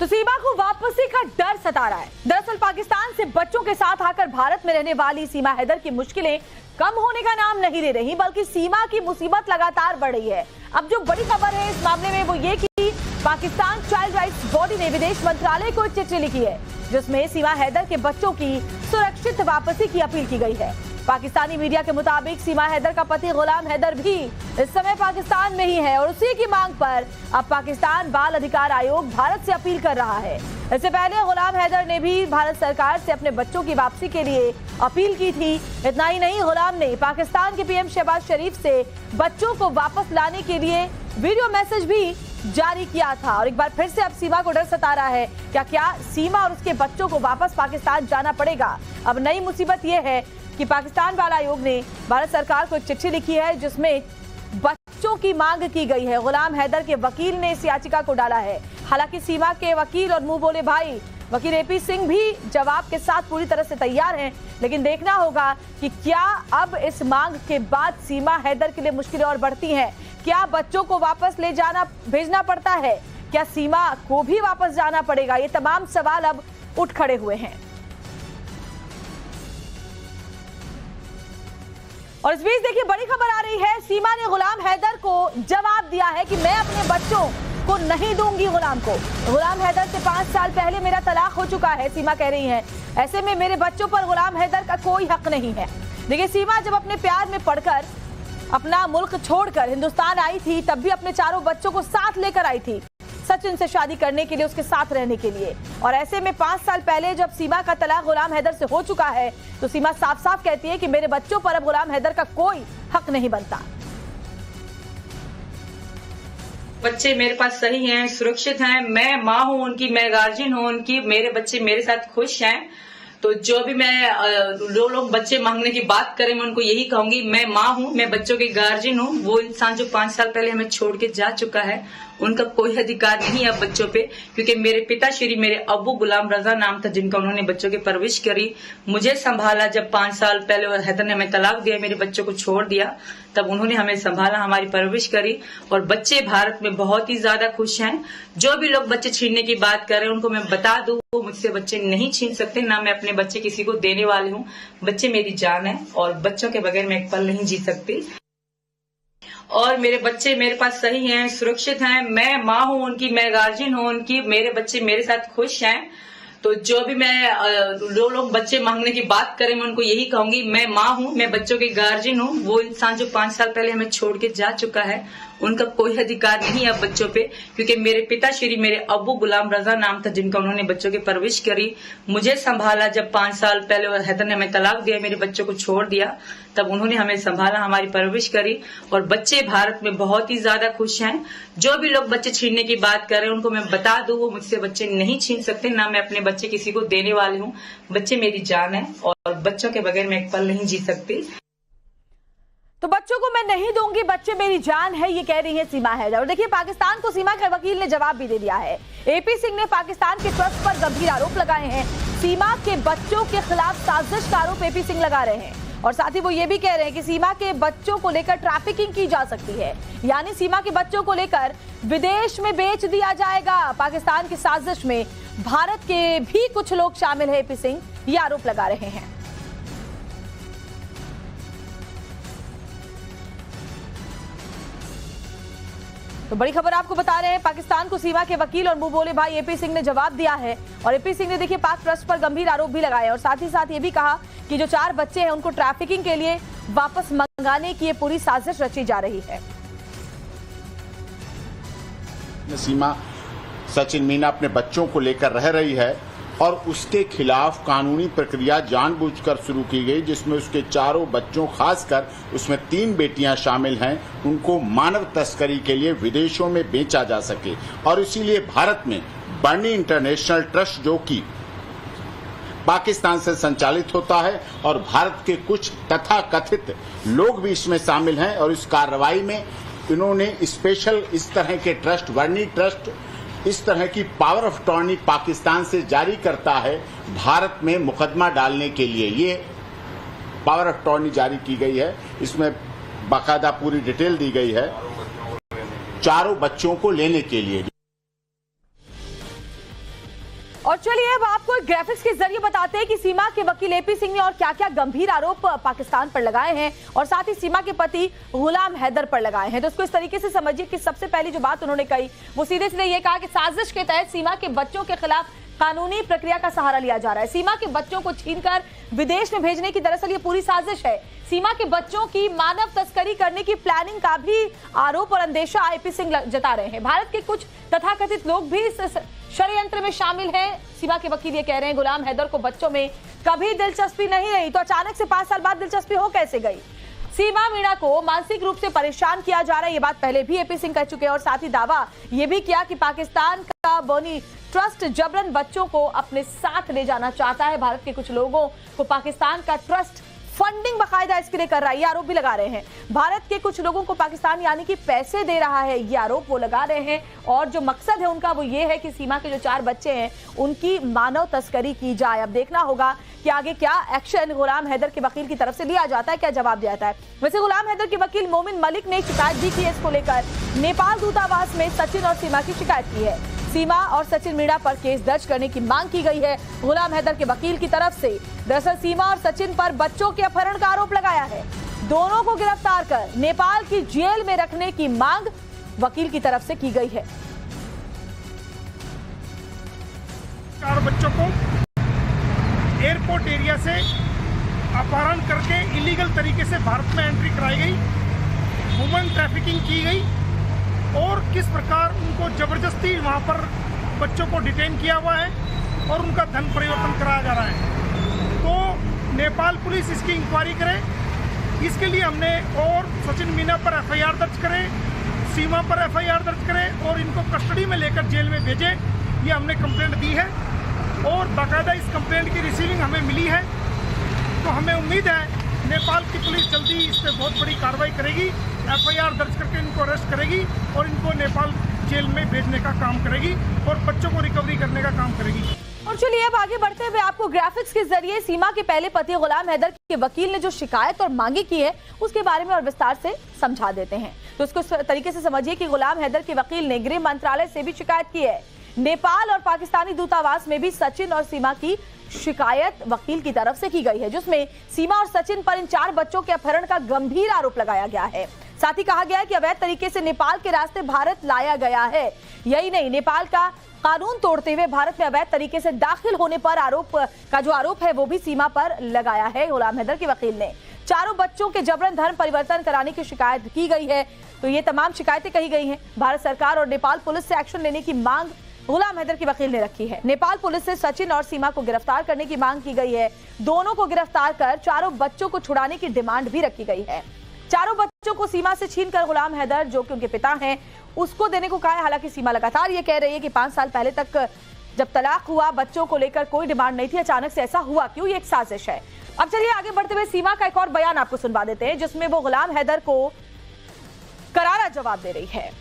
तो सीमा को वापसी का डर सता रहा है। दरअसल पाकिस्तान से बच्चों के साथ आकर भारत में रहने वाली सीमा हैदर की मुश्किलें कम होने का नाम नहीं ले रही, बल्कि सीमा की मुसीबत लगातार बढ़ रही है। अब जो बड़ी खबर है इस मामले में वो ये कि पाकिस्तान चाइल्ड राइट्स बॉडी ने विदेश मंत्रालय को चिट्ठी लिखी है, जिसमें सीमा हैदर के बच्चों की सुरक्षित वापसी की अपील की गई है। पाकिस्तानी मीडिया के मुताबिक सीमा हैदर का पति गुलाम हैदर भी इस समय पाकिस्तान में ही है और उसी की मांग पर अब पाकिस्तान बाल अधिकार आयोग भारत से अपील कर रहा है। इससे पहले गुलाम हैदर ने भी भारत सरकार से अपने बच्चों की वापसी के लिए अपील की थी। इतना ही नहीं, गुलाम ने पाकिस्तान के पीएम शहबाज शरीफ से बच्चों को वापस लाने के लिए वीडियो मैसेज भी जारी किया था। और एक बार फिर से अब सीमा को डर सता रहा है, क्या सीमा और उसके बच्चों को वापस पाकिस्तान जाना पड़ेगा। अब नई मुसीबत यह है कि पाकिस्तान बाल आयोग ने भारत सरकार को एक चिट्ठी लिखी है, जिसमें बच्चों की मांग की गई है। गुलाम हैदर के वकील ने इस याचिका को डाला है। हालांकि सीमा के वकील और मुंह बोले भाई वकील एपी सिंह भी जवाब के साथ पूरी तरह से तैयार हैं, लेकिन देखना होगा कि क्या अब इस मांग के बाद सीमा हैदर के लिए मुश्किलें और बढ़ती हैं। क्या बच्चों को वापस ले जाना भेजना पड़ता है, क्या सीमा को भी वापस जाना पड़ेगा, ये तमाम सवाल अब उठ खड़े हुए हैं। और इस बीच देखिए बड़ी खबर आ रही है, सीमा ने गुलाम हैदर को जवाब दिया है कि मैं अपने बच्चों को नहीं दूंगी गुलाम को। गुलाम हैदर से 5 साल पहले मेरा तलाक हो चुका है, सीमा कह रही है। ऐसे में मेरे बच्चों पर गुलाम हैदर का कोई हक नहीं है। देखिए सीमा जब अपने प्यार में पड़कर अपना मुल्क छोड़कर हिंदुस्तान आई थी, तब भी अपने चारों बच्चों को साथ लेकर आई थी सचिन से शादी करने के लिए, उसके साथ रहने के लिए। और ऐसे में 5 साल पहले जब सीमा का तलाक गुलाम हैदर से हो चुका है, तो सीमा साफ साफ कहती है कि मेरे बच्चों पर अब गुलाम हैदर का कोई हक नहीं बनता। बच्चे मेरे पास सही हैं, सुरक्षित हैं, मैं माँ हूँ उनकी, मैं गार्जियन हूँ उनकी, मेरे बच्चे मेरे साथ खुश हैं। तो जो भी जो लोग बच्चे मांगने की बात करें, मैं उनको यही कहूंगी, मैं माँ हूँ, मैं बच्चों की गार्जियन हूँ। वो इंसान जो 5 साल पहले हमें छोड़ के जा चुका है, उनका कोई अधिकार नहीं है अब बच्चों पे, क्योंकि मेरे पिताश्री, मेरे अब्बू गुलाम रजा नाम था जिनका, उन्होंने बच्चों की परवरिश करी, मुझे संभाला। जब 5 साल पहले हैदर ने हमें तलाक दिया, मेरे बच्चों को छोड़ दिया, तब उन्होंने हमें संभाला, हमारी परवरिश करी। और बच्चे भारत में बहुत ही ज्यादा खुश हैं। जो भी लोग बच्चे छीनने की बात कर रहे हैं, उनको मैं बता दूं, वो मुझसे बच्चे नहीं छीन सकते, ना मैं अपने बच्चे किसी को देने वाली हूँ। बच्चे मेरी जान है और बच्चों के बगैर मैं एक पल नहीं जी सकती। और मेरे बच्चे मेरे पास सही हैं, सुरक्षित हैं, मैं माँ हूँ उनकी, मैं गार्जियन हूँ उनकी, मेरे बच्चे मेरे साथ खुश हैं। तो जो भी जो लोग बच्चे मांगने की बात करें, मैं उनको यही कहूंगी, मैं माँ हूँ, मैं बच्चों की गार्जियन हूँ। वो इंसान जो 5 साल पहले हमें छोड़ के जा चुका है, उनका कोई अधिकार नहीं है अब बच्चों पे, क्योंकि मेरे पिताश्री, मेरे अब्बू गुलाम रजा नाम था जिनका, उन्होंने बच्चों की परवरिश करी, मुझे संभाला। जब 5 साल पहले हैदर ने हमें तलाक दिया, मेरे बच्चों को छोड़ दिया, तब उन्होंने हमें संभाला, हमारी परवरिश करी। और बच्चे भारत में बहुत ही ज्यादा खुश हैं। जो भी लोग बच्चे छीनने की बात कर रहे हैं, उनको मैं बता दूं, वो मुझसे बच्चे नहीं छीन सकते, ना मैं अपने बच्चे किसी को देने वाली हूँ। बच्चे मेरी जान है और बच्चों के बगैर मैं एक पल नहीं जी सकती। तो बच्चों को मैं नहीं दूंगी, बच्चे मेरी जान है, ये कह रही है सीमा हैदर। और देखिए पाकिस्तान को सीमा के वकील ने जवाब भी दे दिया है। एपी सिंह ने पाकिस्तान के ट्रस्ट पर गंभीर आरोप लगाए हैं। सीमा के बच्चों के खिलाफ साजिश का आरोप एपी सिंह लगा रहे हैं। और साथ ही वो ये भी कह रहे हैं कि सीमा के बच्चों को लेकर ट्रैफिकिंग की जा सकती है, यानी सीमा के बच्चों को लेकर विदेश में बेच दिया जाएगा। पाकिस्तान की साजिश में भारत के भी कुछ लोग शामिल है, एपी सिंह ये आरोप लगा रहे हैं। तो बड़ी खबर आपको बता रहे हैं, पाकिस्तान को सीमा के वकील और मुंह बोले भाई एपी सिंह ने जवाब दिया है। और एपी सिंह ने देखिए पाक ट्रस्ट पर गंभीर आरोप भी लगाए और साथ ही साथ ये भी कहा कि जो 4 बच्चे हैं उनको ट्रैफिकिंग के लिए वापस मंगाने की ये पूरी साजिश रची जा रही है। सीमा सचिन मीना अपने बच्चों को लेकर रह रही है और उसके खिलाफ कानूनी प्रक्रिया जानबूझकर शुरू की गई, जिसमें उसके 4 बच्चों, खासकर उसमें 3 बेटियां शामिल हैं, उनको मानव तस्करी के लिए विदेशों में बेचा जा सके। और इसीलिए भारत में बर्नी इंटरनेशनल ट्रस्ट, जो कि पाकिस्तान से संचालित होता है, और भारत के कुछ तथाकथित लोग भी इसमें शामिल हैं। और इस कार्रवाई में इन्होंने स्पेशल इस तरह के ट्रस्ट, बर्नी ट्रस्ट, इस तरह की पावर ऑफ अटॉर्नी पाकिस्तान से जारी करता है भारत में मुकदमा डालने के लिए। ये पावर ऑफ अटॉर्नी जारी की गई है, इसमें बाकायदा पूरी डिटेल दी गई है 4 बच्चों को लेने के लिए। और चलिए अब आपको ग्राफिक्स के जरिए बताते हैं कि सीमा के वकील एपी सिंह ने और क्या क्या गंभीर आरोप पाकिस्तान पर लगाए हैं और साथ ही सीमा के पति गुलाम हैदर पर लगाए हैं। तो इसको इस तरीके से समझिए कि सबसे पहली जो बात उन्होंने कही वो सीधे सीधे ये कहा कि साजिश के तहत सीमा के बच्चों के खिलाफ कानूनी प्रक्रिया का सहारा लिया जा रहा है। सीमा के बच्चों को छीनकर विदेश में भेजने की दरअसल ये पूरी साजिश है। सीमा के बच्चों की मानव तस्करी करने की प्लानिंग का भी आरोप और अंदेशा एपी सिंह जता रहे हैं। भारत के कुछ तथाकथित लोग भी इस षड्यंत्र में शामिल हैं। सीमा के वकील ये कह रहे हैं गुलाम हैदर को बच्चों में कभी दिलचस्पी नहीं रही, तो अचानक से 5 साल बाद दिलचस्पी हो कैसे गई। सीमा मीणा को मानसिक रूप से परेशान किया जा रहा है, ये बात पहले भी एपी सिंह कह चुके हैं और साथ ही दावा ये भी किया कि पाकिस्तान का बनी ट्रस्ट जबरन बच्चों को अपने साथ ले जाना चाहता है। भारत के कुछ लोगों को पाकिस्तान का ट्रस्ट फंडिंग बकायदा इसके लिए कर रहा है, ये आरोप भी लगा रहे हैं। भारत के कुछ लोगों को पाकिस्तान यानी कि पैसे दे रहा है, ये आरोप वो लगा रहे हैं। और जो मकसद है उनका वो ये है कि सीमा के जो 4 बच्चे हैं उनकी मानव तस्करी की जाए। अब देखना होगा कि आगे क्या एक्शन गुलाम हैदर के वकील की तरफ से लिया जाता है, क्या जवाब दिया जाता है। वैसे गुलाम हैदर के वकील मोमिन मलिक ने शिकायत भी की है इसको लेकर। नेपाल दूतावास में सचिन और सीमा की शिकायत की है। सीमा और सचिन मीणा पर केस दर्ज करने की मांग की गई है गुलाम हैदर के वकील की तरफ से। दरअसल सीमा और सचिन पर बच्चों के अपहरण का आरोप लगाया है। दोनों को गिरफ्तार कर नेपाल की जेल में रखने की मांग वकील की तरफ से की गई है। 4 बच्चों को एयरपोर्ट एरिया से अपहरण करके इलीगल तरीके से भारत में एंट्री कराई गई, वुमन ट्रैफिकिंग की गई और किस प्रकार उनको जबरदस्ती वहां पर बच्चों को डिटेन किया हुआ है और उनका धन परिवर्तन कराया जा रहा है। तो नेपाल पुलिस इसकी इंक्वायरी करे, इसके लिए हमने और सचिन मीणा पर एफआईआर दर्ज करें, सीमा पर एफआईआर दर्ज करें और इनको कस्टडी में लेकर जेल में भेजें, ये हमने कंप्लेंट दी है और बाकायदा इस कंप्लेंट की रिसीविंग हमें मिली है। तो हमें उम्मीद है नेपाल की पुलिस जल्दी इस पर बहुत बड़ी कार्रवाई करेगी, एफआईआर दर्ज करके इनको अरेस्ट करेगी और इनको नेपाल जेल में भेजने का काम करेगी और बच्चों को रिकवरी करने का काम करेगी। और चलिए अब आगे बढ़ते हुए आपको ग्राफिक्स के जरिए सीमा के पहले पति गुलाम हैदर के वकील ने जो शिकायत और मांगी की है उसके बारे में और विस्तार से समझा देते हैं। तो इसको इस तरीके से समझिए कि गुलाम हैदर के वकील ने गृह मंत्रालय से भी शिकायत की है। नेपाल और पाकिस्तानी दूतावास में भी सचिन और सीमा की शिकायत वकील की तरफ से की गई है, जिसमें सीमा और सचिन पर इन 4 बच्चों के अपहरण का गंभीर आरोप लगाया गया है। साथ ही कहा गया है कि अवैध तरीके से नेपाल के रास्ते भारत लाया गया है। यही नहीं, नेपाल का कानून तोड़ते हुए भारत में अवैध तरीके से दाखिल होने पर आरोप है वो भी सीमा पर लगाया है गुलाम हैदर के वकील ने। 4 बच्चों के जबरन धर्म परिवर्तन कराने की शिकायत की गई है। तो ये तमाम शिकायतें कही गई हैं। भारत सरकार और नेपाल पुलिस से एक्शन लेने की मांग गुलाम हैदर के वकील ने रखी है। नेपाल पुलिस से सचिन और सीमा को गिरफ्तार करने की मांग की गई है। दोनों को गिरफ्तार कर 4 बच्चों को छुड़ाने की डिमांड भी रखी गई है। 4 बच्चों को सीमा से छीनकर गुलाम हैदर जो कि उनके पिता हैं उसको देने को कहा है। हालांकि सीमा लगातार ये कह रही है कि 5 साल पहले तक जब तलाक हुआ बच्चों को लेकर कोई डिमांड नहीं थी, अचानक से ऐसा हुआ क्यों, ये एक साजिश है। अब चलिए आगे बढ़ते हुए सीमा का एक और बयान आपको सुनवा देते हैं जिसमें वो गुलाम हैदर को करारा जवाब दे रही है।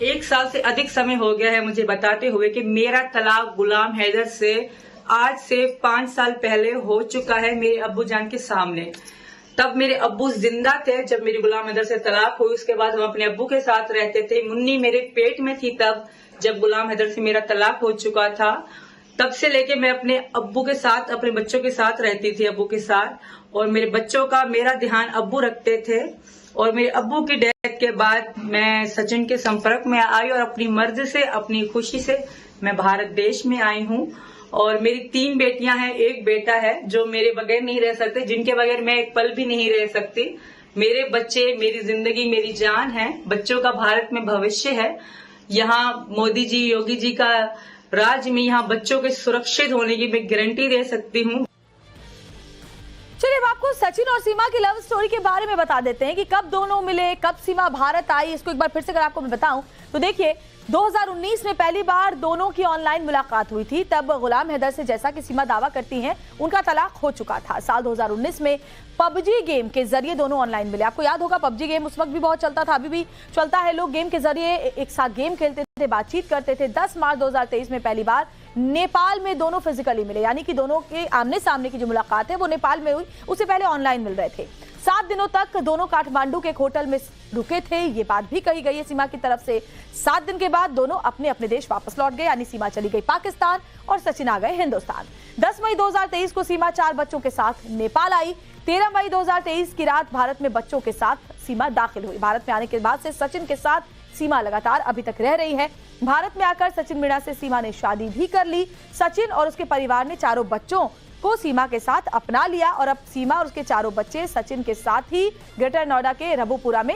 1 साल से अधिक समय हो गया है मुझे बताते हुए कि मेरा तलाक गुलाम हैदर से आज से 5 साल पहले हो चुका है मेरे अब्बू जान के सामने। तब मेरे अब्बू जिंदा थे जब मेरी गुलाम हैदर से तलाक हुई। उसके बाद हम अपने अब्बू के साथ रहते थे। मुन्नी मेरे पेट में थी तब जब गुलाम हैदर से मेरा तलाक हो चुका था। तब से लेके मैं अपने अब्बू के साथ अपने बच्चों के साथ रहती थी, अब्बू के साथ, और मेरे बच्चों का मेरा ध्यान अब्बू रखते थे। और मेरे अब्बू की डेथ के बाद मैं सचिन के संपर्क में आई और अपनी मर्जी से अपनी खुशी से मैं भारत देश में आई हूँ। और मेरी 3 बेटियां हैं, 1 बेटा है जो मेरे बगैर नहीं रह सकते, जिनके बगैर मैं एक पल भी नहीं रह सकती। मेरे बच्चे मेरी जिंदगी मेरी जान है। बच्चों का भारत में भविष्य है। यहाँ मोदी जी योगी जी का राज में यहाँ बच्चों के सुरक्षित होने की मैं गारंटी दे सकती हूँ। चलिए अब आपको सचिन और सीमा की लव स्टोरी के बारे में बता देते हैं कि कब दोनों मिले, कब सीमा भारत आई। इसको एक बार फिर से अगर आपको मैं बताऊं तो देखिए 2019 में पहली बार दोनों की ऑनलाइन मुलाकात हुई थी। तब गुलाम हैदर से, जैसा कि सीमा दावा करती हैं, उनका तलाक हो चुका था। साल 2019 में पबजी गेम के जरिए दोनों ऑनलाइन मिले। आपको याद होगा पबजी गेम उस वक्त भी बहुत चलता था, अभी भी चलता है। लोग गेम के जरिए एक साथ गेम खेलते थे, बातचीत करते थे। 10 मार्च 2023 में पहली बार नेपाल में दोनों फिजिकली मिले, यानी कि दोनों के आमने सामने की जो मुलाकात है वो नेपाल में हुई। उससे पहले ऑनलाइन मिल रहे थे। 7 दिनों तक दोनों काठमांडू के एक होटल में रुके थे। ये बात भी कही गई है सीमा की तरफ से। 7 दिन के बाद दोनों अपने अपने देश वापस लौट गए, यानी सीमा चली गई पाकिस्तान और सचिन आ गए हिंदुस्तान। 10 मई 2023 को सीमा 4 बच्चों के साथ नेपाल आई। 13 मई 2023 की रात भारत में बच्चों के साथ सीमा दाखिल हुई। भारत में आने के बाद से सचिन के साथ सीमा लगातार अभी तक रह रही है। भारत में आकर सचिन मीणा से सीमा ने शादी भी कर ली। सचिन और उसके परिवार ने चारों बच्चों को सीमा के साथ अपना लिया और अब सीमा और उसके चारों बच्चे सचिन के साथ ही ग्रेटर नोएडा के रबुपुरा में